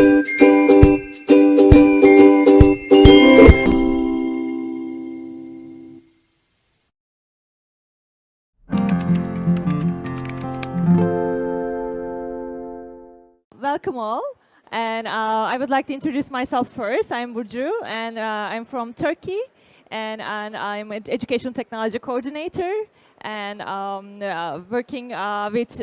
Welcome all, and I would like to introduce myself first. I'm Burcu, and I'm from Turkey, and I'm an education technology coordinator, and working with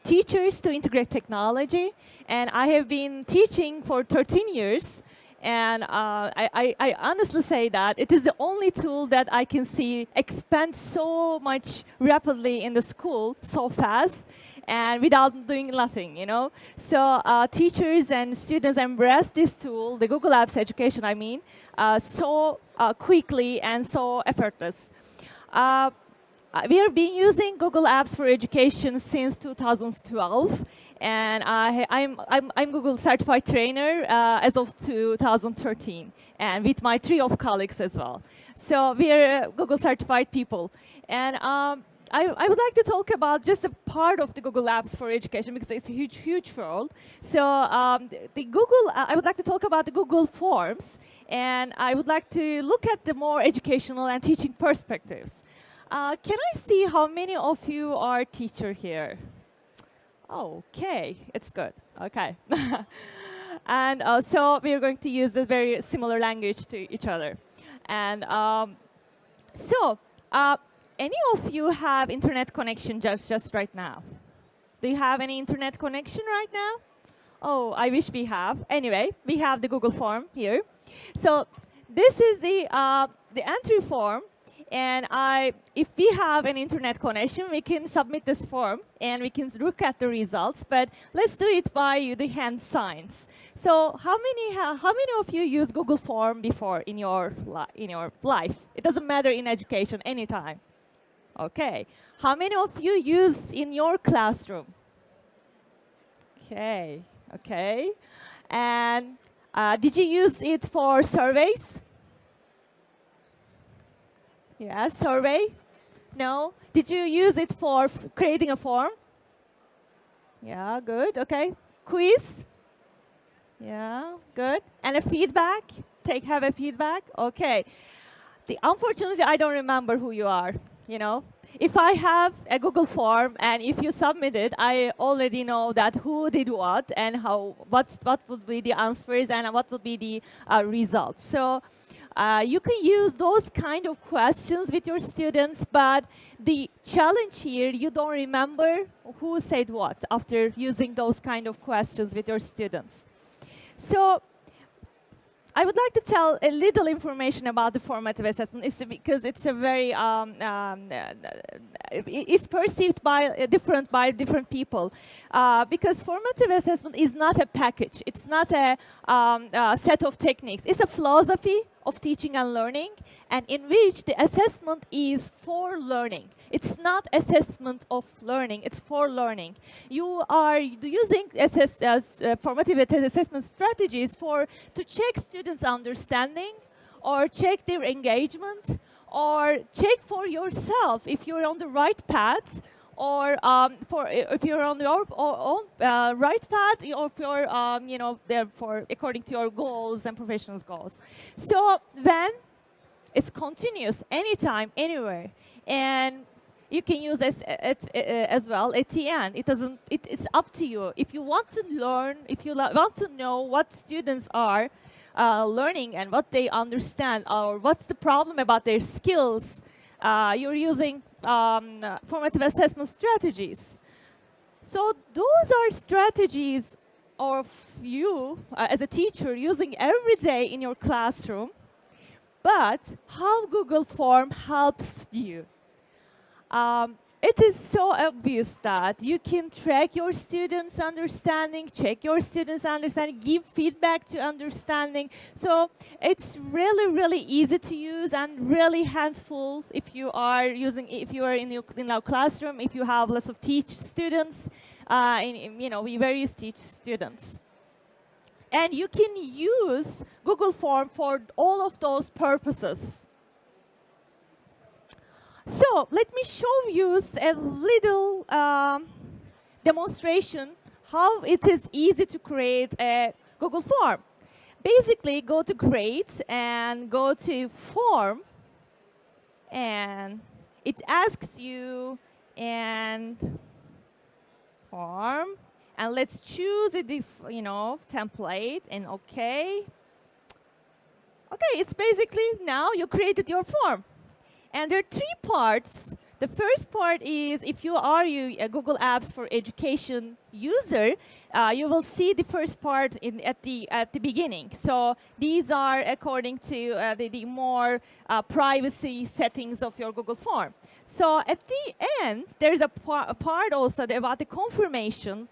teachers to integrate technology. And I have been teaching for 13 years, and I honestly say that it is the only tool that I can see expand so much rapidly in the school so fast, and without doing nothing, you know. So teachers and students embrace this tool, the Google Apps education, I mean, so quickly and so effortless. We have been using Google Apps for education since 2012, and I'm Google certified trainer as of 2013, and with my trio of colleagues as well. So we are Google certified people, and I would like to talk about just a part of the Google Apps for education because it's a huge, huge world. So I would like to talk about the Google Forms, and I would like to look at the more educational and teaching perspectives. Can I see how many of you are teacher here? Okay, it's good. Okay. And so we are going to use a very similar language to each other. And any of you have internet connection just right now? Do you have any internet connection right now? Oh, I wish we have. Anyway, we have the Google form here. So this is the entry form. And if we have an internet connection, we can submit this form and we can look at the results. But let's do it by the hand signs. So how many of you use Google Form before in your life? It doesn't matter in education, anytime. Okay. How many of you use in your classroom? Okay. Okay. And did you use it for surveys? Yeah, survey? No? Did you use it for creating a form? Yeah, good. Okay. Quiz? Yeah, good. And a feedback? Have a feedback? Okay. Unfortunately, I don't remember who you are, you know. If I have a Google form and if you submit it, I already know that who did what and what would be the answers and what would be the results. So you can use those kind of questions with your students, but the challenge here, you don't remember who said what after using those kind of questions with your students. So I would like to tell a little information about the formative assessment, because it's a very it's perceived by different people. Because formative assessment is not a package. It's not a set of techniques. It's a philosophy of teaching and learning, and in which the assessment is for learning. It's not assessment of learning, it's for learning. You are using formative assessment strategies to check students' understanding, or check their engagement, or check for yourself if you're on the right path, or if you're on your own right path, or if you're therefore according to your goals and professional goals. So then it's continuous, anytime, anywhere, and you can use this as well at the end. It's up to you. If you want to learn, if you want to know what students are learning and what they understand, or what's the problem about their skills, you're using formative assessment strategies. So those are strategies of you as a teacher using every day in your classroom. But how Google Form helps you? It is so obvious that you can track your students' understanding, check your students' understanding, give feedback to understanding. So it's really, really easy to use and really handful if you are in our classroom, if you have lots of students, we various teach students. And you can use Google Form for all of those purposes. So let me show you a little demonstration how it is easy to create a Google Form. Basically, go to Grades and go to Form, and it asks you and Form, and let's choose a template and OK. Okay, it's basically now you created your form. And there are 3 parts. The first part is if you are a Google Apps for Education user, you will see the first part at the beginning. So these are according to the more privacy settings of your Google Form. So at the end, there's a part also about the confirmation.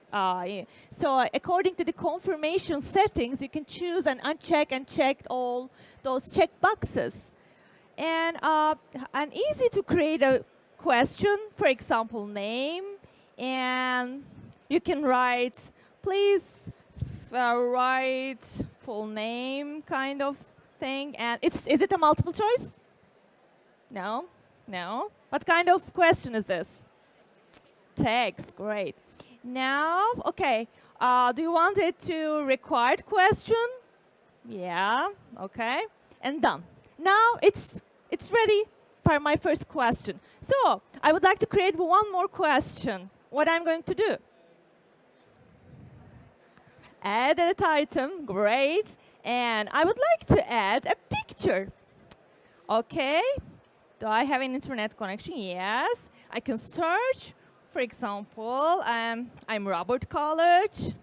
So according to the confirmation settings, you can choose and uncheck and check all those check boxes. And easy to create a question, for example, name, and you can write, please write full name kind of thing. And is it a multiple choice? No, no. What kind of question is this? Text, great. Now, okay, do you want it to required question? Yeah, okay, and done. Now it's ready for my first question. So I would like to create one more question. What I'm going to do? Add an item, great. And I would like to add a picture. Okay, do I have an internet connection? Yes. I can search, for example, I'm Robert College.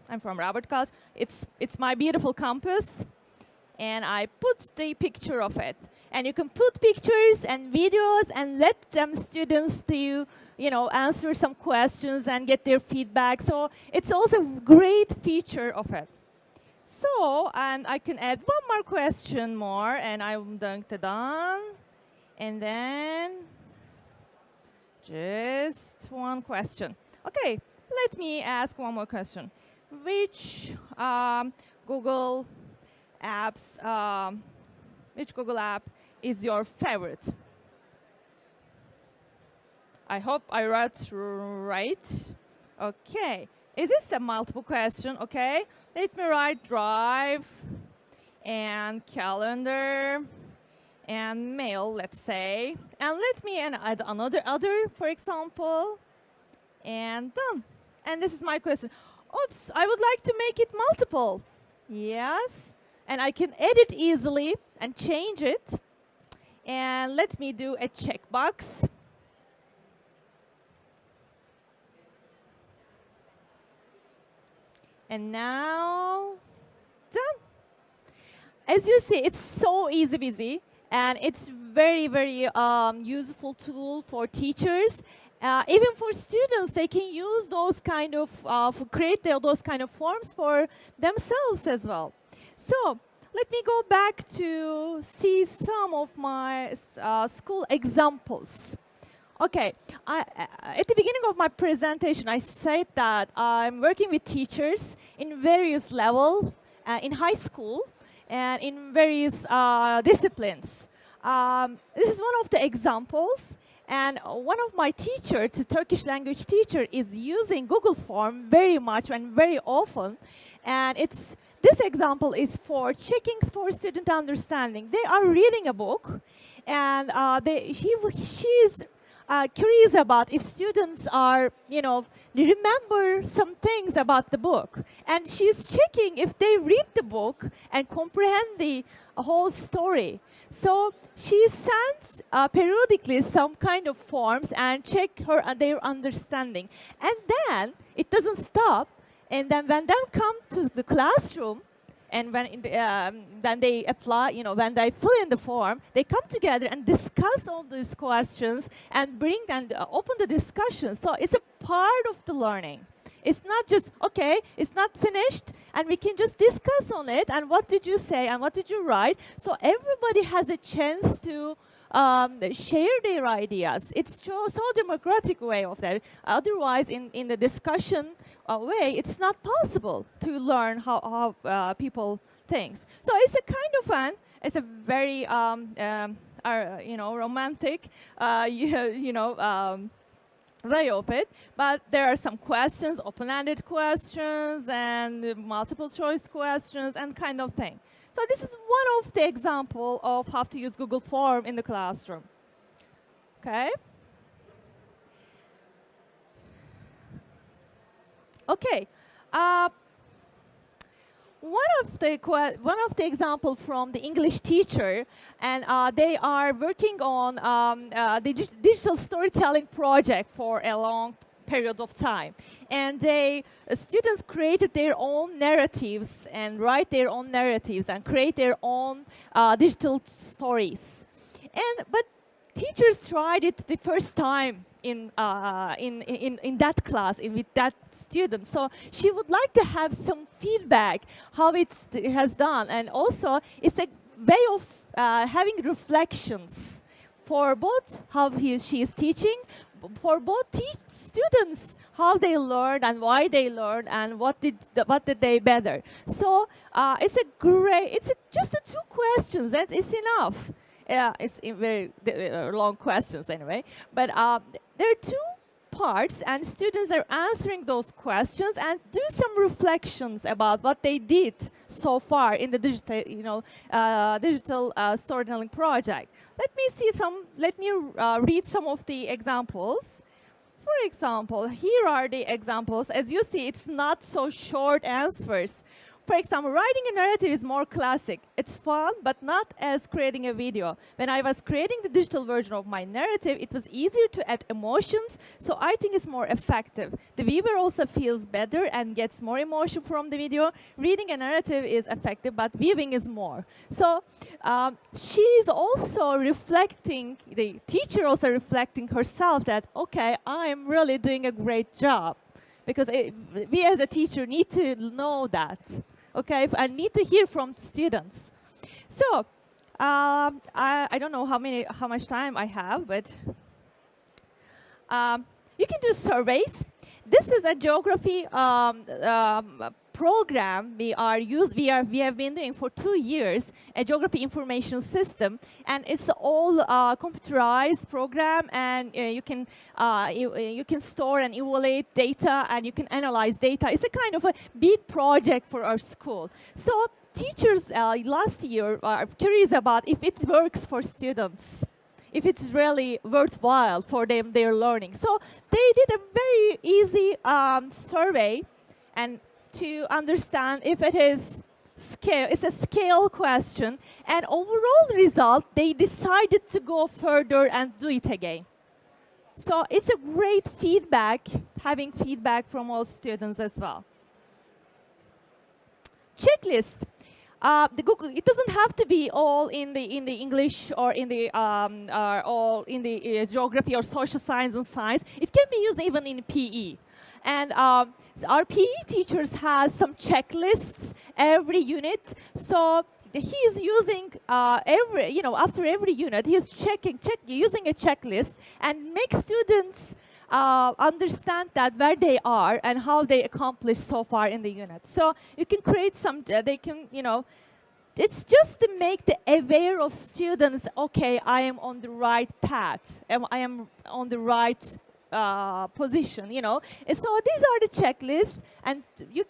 I'm from Robert College. It's my beautiful campus. And I put the picture of it. And you can put pictures and videos and let them students to, answer some questions and get their feedback. So it's also a great feature of it. So, and I can add one more question more, and I'm going to done. And then just one question. Okay, let me ask one more question. Which Google apps, which Google app is your favorite? I hope I wrote right. Okay, is this a multiple question? Okay, let me write Drive and Calendar and Mail, let's say. And let me add another for example, and done. And this is my question. Oops, I would like to make it multiple. Yes. And I can edit easily and change it. And let me do a checkbox. And now, done. As you see, it's so easy peasy. And it's very, very useful tool for teachers. Even for students, they can use those kind of, create those kind of forms for themselves as well. So let me go back to see some of my school examples. Okay, at the beginning of my presentation, I said that I'm working with teachers in various levels, in high school, and in various disciplines. This is one of the examples. And one of my teachers, a Turkish language teacher, is using Google Form very much and very often. And this example is for checking for student understanding. They are reading a book, and she's curious about if students are, remember some things about the book. And she's checking if they read the book and comprehend the whole story. So she sends periodically some kind of forms and check their understanding. And then it doesn't stop. And then when they come to the classroom, and then they apply, when they fill in the form, they come together and discuss all these questions and bring and open the discussion. So it's a part of the learning. It's not just, okay, it's not finished, and we can just discuss on it, and what did you say, and what did you write? So everybody has a chance to share their ideas. It's so democratic way of that. Otherwise, in the discussion way, it's not possible to learn how people think. So it's a kind of fun. It's a very romantic, way of it, but there are some questions, open-ended questions, and multiple choice questions, and kind of thing. So this is one of the example of how to use Google Form in the classroom. Okay. Okay. One of the example from the English teacher, and they are working on the digital storytelling project for a long period of time, and students created their own narratives and write their own narratives and create their own digital stories, but teachers tried it the first time in that class with that student. So she would like to have some feedback how it has done, and also it's a way of having reflections for both how she is teaching, for both students how they learned and why they learned and what did they better. So it's just 2 questions. That is enough. It's very long questions anyway, but there are 2 parts, and students are answering those questions and do some reflections about what they did so far in the digital storytelling project. Let me read some of the examples. For example, here are the examples. As you see, it's not so short answers. For example, writing a narrative is more classic. It's fun, but not as creating a video. When I was creating the digital version of my narrative, it was easier to add emotions, so I think it's more effective. The viewer also feels better and gets more emotion from the video. Reading a narrative is effective, but viewing is more. So she's also reflecting, the teacher also reflecting herself that, okay, I'm really doing a great job. Because we as a teacher need to know that, okay? I need to hear from students. So I don't know how much time I have, but you can do surveys. This is a geography program we have been doing for 2 years, a geography information system, and it's all computerized program, and you can store and evaluate data, and you can analyze data. It's a kind of a big project for our school. So teachers last year are curious about if it works for students, if it's really worthwhile for them, their learning. So they did a very easy survey, and to understand if it is scale. It's a scale question, and overall result, they decided to go further and do it again. So it's a great feedback, having feedback from all students as well. Checklist. The Google, it doesn't have to be all in the English or in the all in the geography or social science and science. It can be used even in PE. And our PE teachers has some checklists every unit. So he is using after every unit, he is using a checklist and make students understand that where they are and how they accomplished so far in the unit. So you can create some, it's just to make the aware of students, okay, I am on the right path, I am on the right position, And so these are the checklists, and you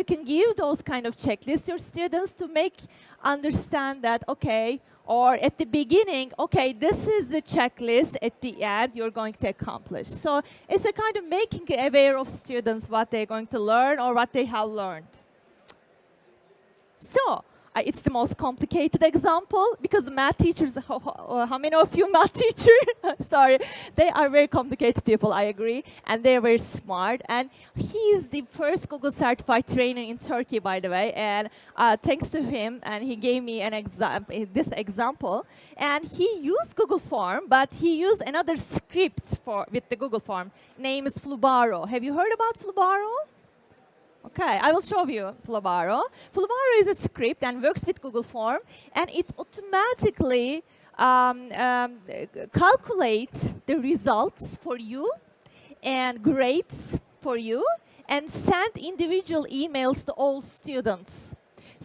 can give those kind of checklists to your students to make understand that, okay, or at the beginning, okay, this is the checklist, at the end you're going to accomplish. So it's a kind of making aware of students what they're going to learn or what they have learned. So it's the most complicated example because math teachers, how many of you math teachers? Sorry, they are very complicated people, I agree, and they're very smart. And he's the first Google certified trainer in Turkey, by the way, and thanks to him, and he gave me this example. And he used Google Form, but he used another script with the Google Form. Name is Flubaro. Have you heard about Flubaro? Okay, I will show you Flubaro. Flubaro is a script and works with Google Form, and it automatically calculates the results for you and grades for you and send individual emails to all students.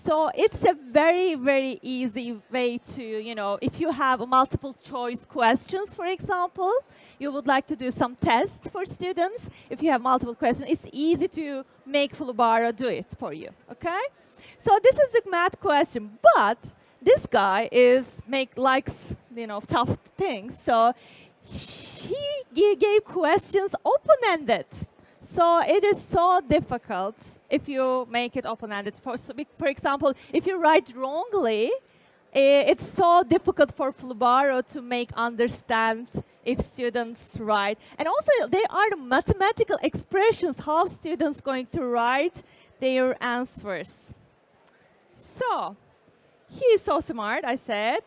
So it's a very, very easy way to, if you have multiple choice questions, for example, you would like to do some tests for students. If you have multiple questions, it's easy to make Flubaro do it for you, okay? So this is the math question, but this guy likes, tough things. So he gave questions open-ended. So it is so difficult if you make it open-ended. For example, if you write wrongly, it's so difficult for Flubaro to make understand if students write. And also, they are the mathematical expressions, how students going to write their answers. So he's so smart, I said.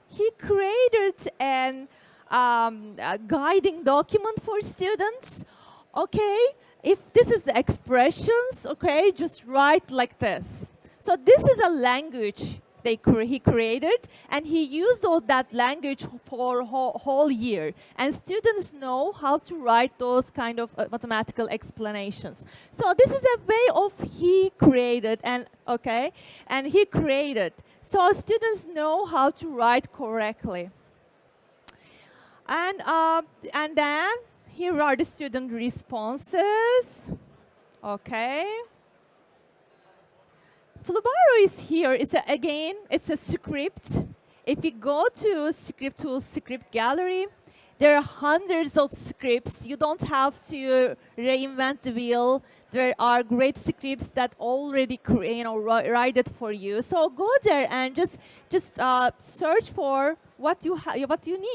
He created a guiding document for students. Okay, if this is the expressions, okay, just write like this. So this is a language he created, and he used that language for whole year. And students know how to write those kind of mathematical explanations. So this is a way of he created, and he created. So students know how to write correctly. And then here are the student responses. Okay. Flubaro is here. It's a script. If you go to Script Tools, Script Gallery, there are hundreds of scripts. You don't have to reinvent the wheel. There are great scripts that already write it for you. So go there and just search for what you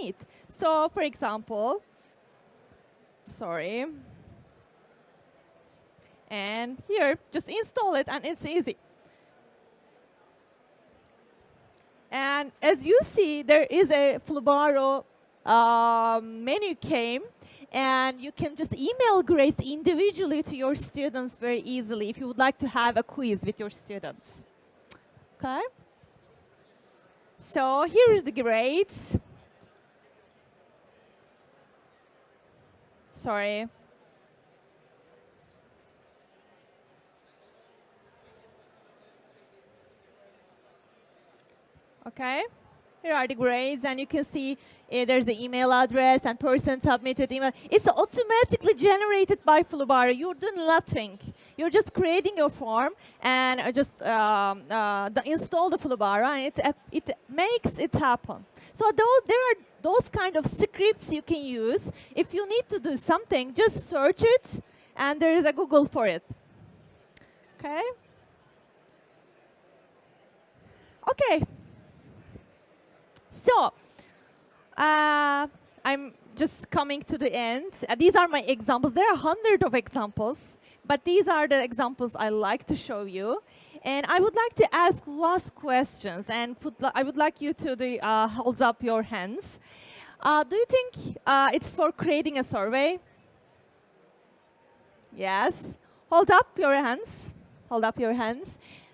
need. So, for example, and here, just install it, and it's easy. And as you see, there is a Flubaro menu came, and you can just email grades individually to your students very easily if you would like to have a quiz with your students. Okay? So here is the grades. Sorry. Okay, here are the grades, and you can see there's the email address and person submitted email. It's automatically generated by Flubaro. You're doing nothing. You're just creating your form and just install the Flubaro, and it makes it happen. So there are those kind of scripts you can use. If you need to do something, just search it, and there is a Google for it. Okay. Okay. So, I'm just coming to the end. These are my examples. There are hundreds of examples, but these are the examples I like to show you. And I would like to ask last questions, and I would like you to hold up your hands. Do you think it's for creating a survey? Yes. Hold up your hands. Hold up your hands.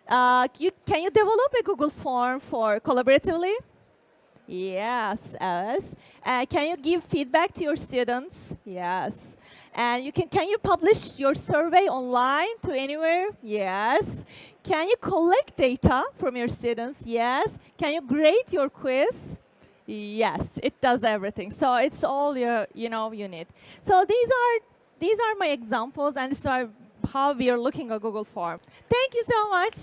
Can you develop a Google form for collaboratively? Yes, Alice. Can you give feedback to your students? Yes. And can you publish your survey online to anywhere? Yes. Can you collect data from your students? Yes. Can you grade your quiz? Yes, it does everything. So it's all you need. So these are my examples, and so how we are looking at Google Form. Thank you so much.